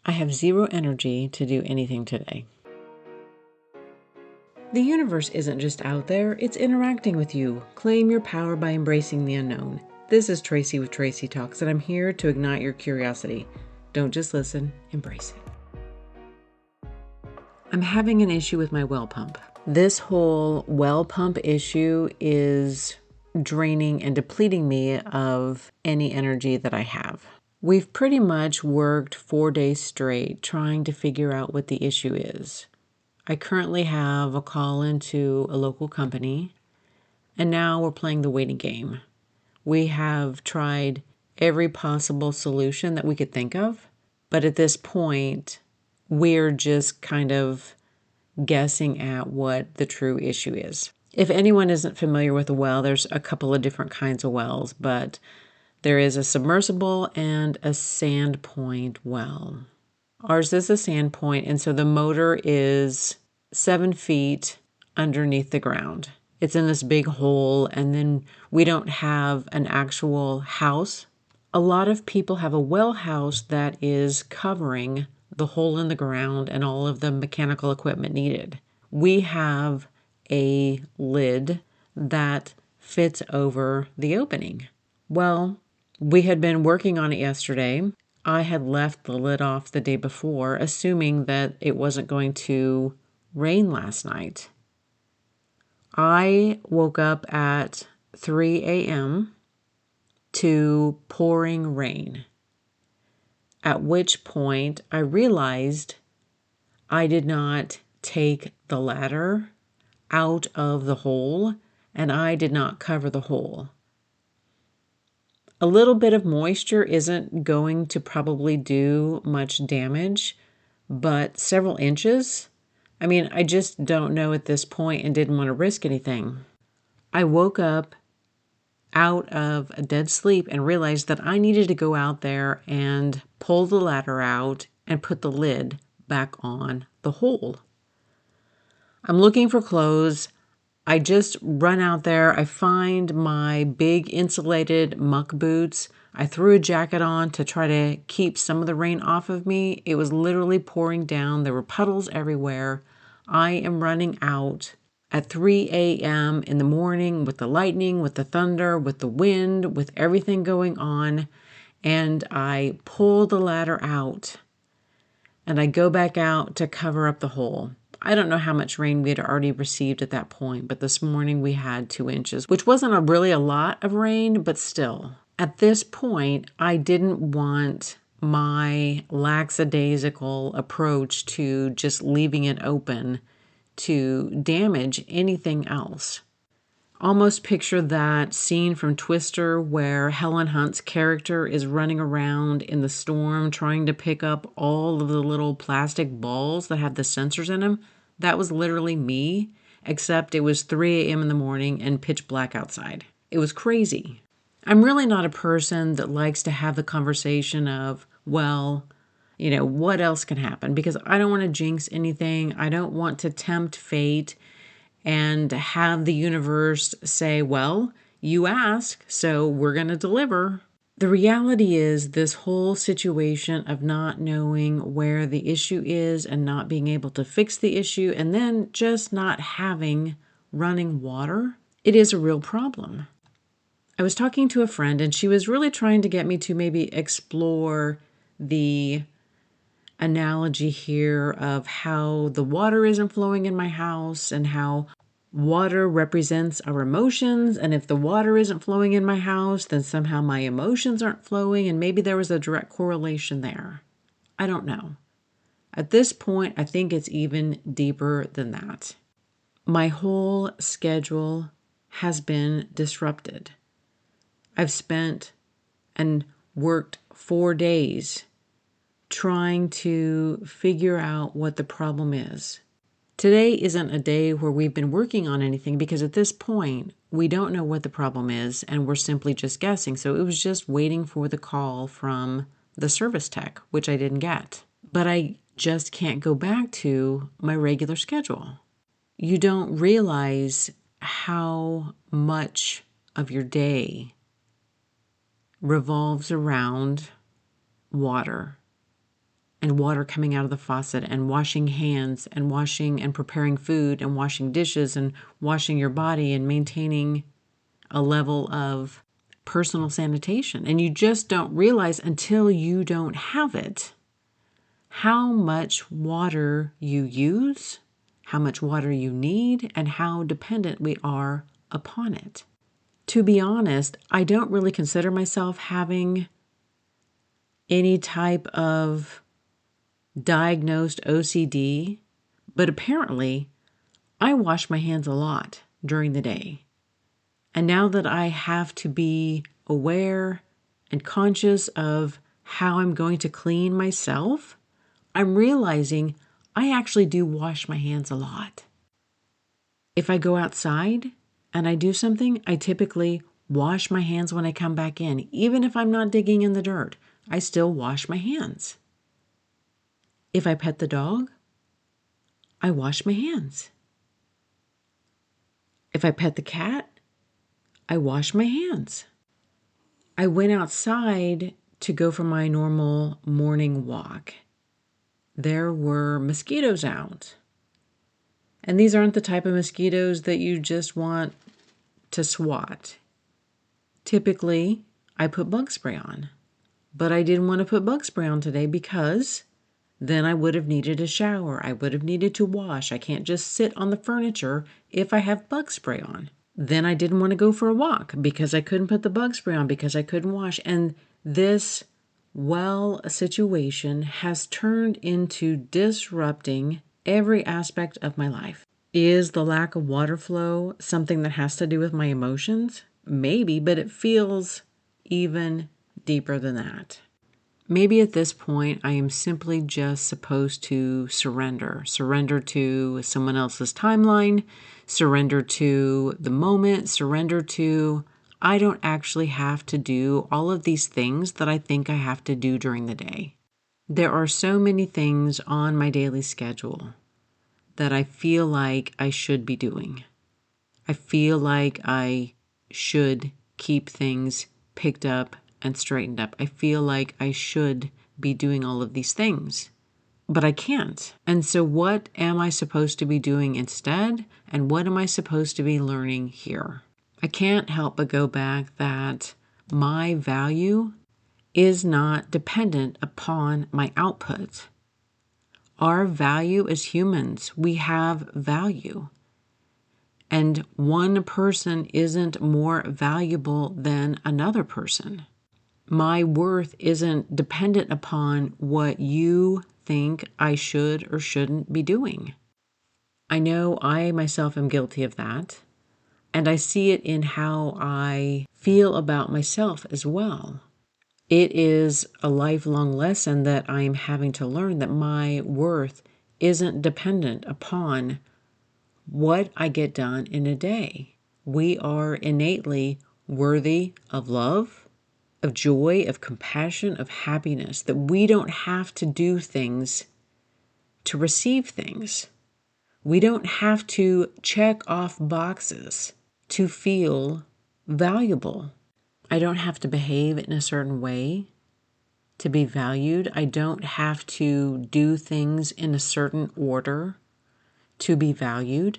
I have zero energy to do anything today. The universe isn't just out there, it's interacting with you. Claim your power by embracing the unknown. This is Tracy with Tracy Talks, and I'm here to ignite your curiosity. Don't just listen, embrace it. I'm having an issue with my well pump. This whole well pump issue is draining and depleting me of any energy that I have. We've pretty much worked 4 days straight trying to figure out what the issue is. I currently have a call into a local company, and now we're playing the waiting game. We have tried every possible solution that we could think of, but at this point, we're just kind of guessing at what the true issue is. If anyone isn't familiar with a well, there's a couple of different kinds of wells, but there is a submersible and a sand point well. Ours is a sand point, and so the motor is 7 feet underneath the ground. It's in this big hole, and then we don't have an actual house. A lot of people have a well house that is covering the hole in the ground and all of the mechanical equipment needed. We have a lid that fits over the opening. Well, we had been working on it yesterday. I had left the lid off the day before, assuming that it wasn't going to rain last night. I woke up at 3 a.m. to pouring rain, at which point I realized I did not take the ladder out of the hole, and I did not cover the hole. A little bit of moisture isn't going to probably do much damage, but several inches, I just don't know at this point and didn't want to risk anything. I woke up out of a dead sleep and realized that I needed to go out there and pull the ladder out and put the lid back on the hole. I'm looking for clothes. I just run out there. I find my big insulated muck boots. I threw a jacket on to try to keep some of the rain off of me. It was literally pouring down. There were puddles everywhere. I am running out at 3 a.m. in the morning with the lightning, with the thunder, with the wind, with everything going on. And I pull the ladder out and I go back out to cover up the hole. I don't know how much rain we had already received at that point, but this morning we had 2 inches, which wasn't really a lot of rain, but still. At this point, I didn't want my lackadaisical approach to just leaving it open to damage anything else. Almost picture that scene from Twister where Helen Hunt's character is running around in the storm trying to pick up all of the little plastic balls that have the sensors in them. That was literally me, except it was 3 a.m. in the morning and pitch black outside. It was crazy. I'm really not a person that likes to have the conversation of, what else can happen? Because I don't want to jinx anything. I don't want to tempt fate and have the universe say, well, you ask, so we're going to deliver. The reality is this whole situation of not knowing where the issue is and not being able to fix the issue and then just not having running water, it is a real problem. I was talking to a friend and she was really trying to get me to maybe explore the analogy here of how the water isn't flowing in my house and how water represents our emotions, and if the water isn't flowing in my house, then somehow my emotions aren't flowing, and maybe there was a direct correlation there. I don't know. At this point, I think it's even deeper than that. My whole schedule has been disrupted. I've spent and worked 4 days trying to figure out what the problem is. Today isn't a day where we've been working on anything because at this point, we don't know what the problem is and we're simply just guessing. So it was just waiting for the call from the service tech, which I didn't get. But I just can't go back to my regular schedule. You don't realize how much of your day revolves around water. and water coming out of the faucet and washing hands and washing and preparing food and washing dishes and washing your body and maintaining a level of personal sanitation. And you just don't realize until you don't have it how much water you use, how much water you need, and how dependent we are upon it. To be honest, I don't really consider myself having any type of diagnosed OCD, but apparently I wash my hands a lot during the day. And now that I have to be aware and conscious of how I'm going to clean myself, I'm realizing I actually do wash my hands a lot. If I go outside and I do something, I typically wash my hands when I come back in. Even if I'm not digging in the dirt, I still wash my hands. If I pet the dog, I wash my hands. If I pet the cat, I wash my hands. I went outside to go for my normal morning walk. There were mosquitoes out. And these aren't the type of mosquitoes that you just want to swat. Typically, I put bug spray on. But I didn't want to put bug spray on today because then I would have needed a shower. I would have needed to wash. I can't just sit on the furniture if I have bug spray on. Then I didn't want to go for a walk because I couldn't put the bug spray on because I couldn't wash. And this situation has turned into disrupting every aspect of my life. Is the lack of water flow something that has to do with my emotions? Maybe, but it feels even deeper than that. Maybe at this point, I am simply just supposed to surrender to someone else's timeline, surrender to the moment, surrender to I don't actually have to do all of these things that I think I have to do during the day. There are so many things on my daily schedule that I feel like I should be doing. I feel like I should keep things picked up and straightened up. I feel like I should be doing all of these things, but I can't. And so what am I supposed to be doing instead? And what am I supposed to be learning here? I can't help but go back that my value is not dependent upon my output. Our value as humans, we have value. And one person isn't more valuable than another person. My worth isn't dependent upon what you think I should or shouldn't be doing. I know I myself am guilty of that, and I see it in how I feel about myself as well. It is a lifelong lesson that I am having to learn that my worth isn't dependent upon what I get done in a day. We are innately worthy of love, of joy, of compassion, of happiness, that we don't have to do things to receive things. We don't have to check off boxes to feel valuable. I don't have to behave in a certain way to be valued. I don't have to do things in a certain order to be valued.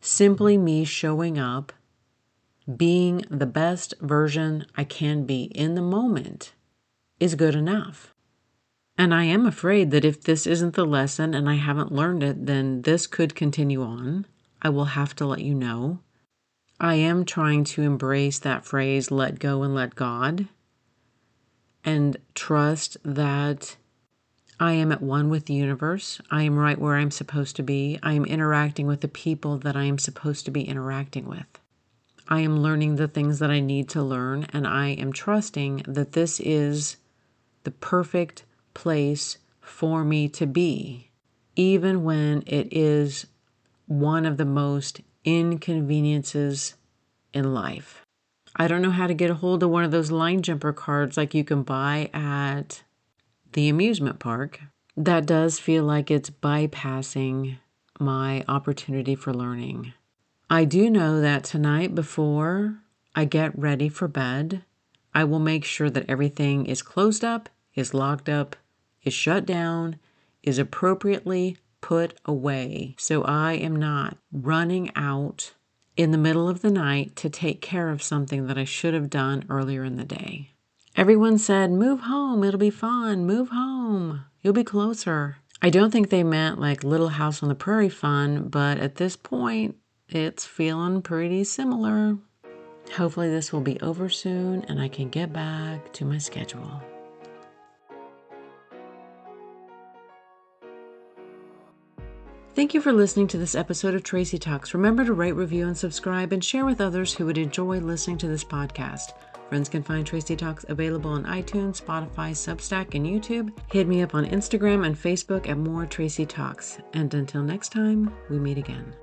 Simply me showing up, being the best version I can be in the moment is good enough. And I am afraid that if this isn't the lesson and I haven't learned it, then this could continue on. I will have to let you know. I am trying to embrace that phrase, let go and let God, and trust that I am at one with the universe. I am right where I'm supposed to be. I am interacting with the people that I am supposed to be interacting with. I am learning the things that I need to learn, and I am trusting that this is the perfect place for me to be, even when it is one of the most inconveniences in life. I don't know how to get a hold of one of those line jumper cards like you can buy at the amusement park. That does feel like it's bypassing my opportunity for learning. I do know that tonight before I get ready for bed, I will make sure that everything is closed up, is locked up, is shut down, is appropriately put away. So I am not running out in the middle of the night to take care of something that I should have done earlier in the day. Everyone said, move home, it'll be fun, move home, you'll be closer. I don't think they meant like Little House on the Prairie fun, but at this point, it's feeling pretty similar. Hopefully this will be over soon and I can get back to my schedule. Thank you for listening to this episode of Tracy Talks. Remember to rate, review, and subscribe, and share with others who would enjoy listening to this podcast. Friends can find Tracy Talks available on iTunes, Spotify, Substack, and YouTube. Hit me up on Instagram and Facebook at more Tracy Talks. And until next time, we meet again.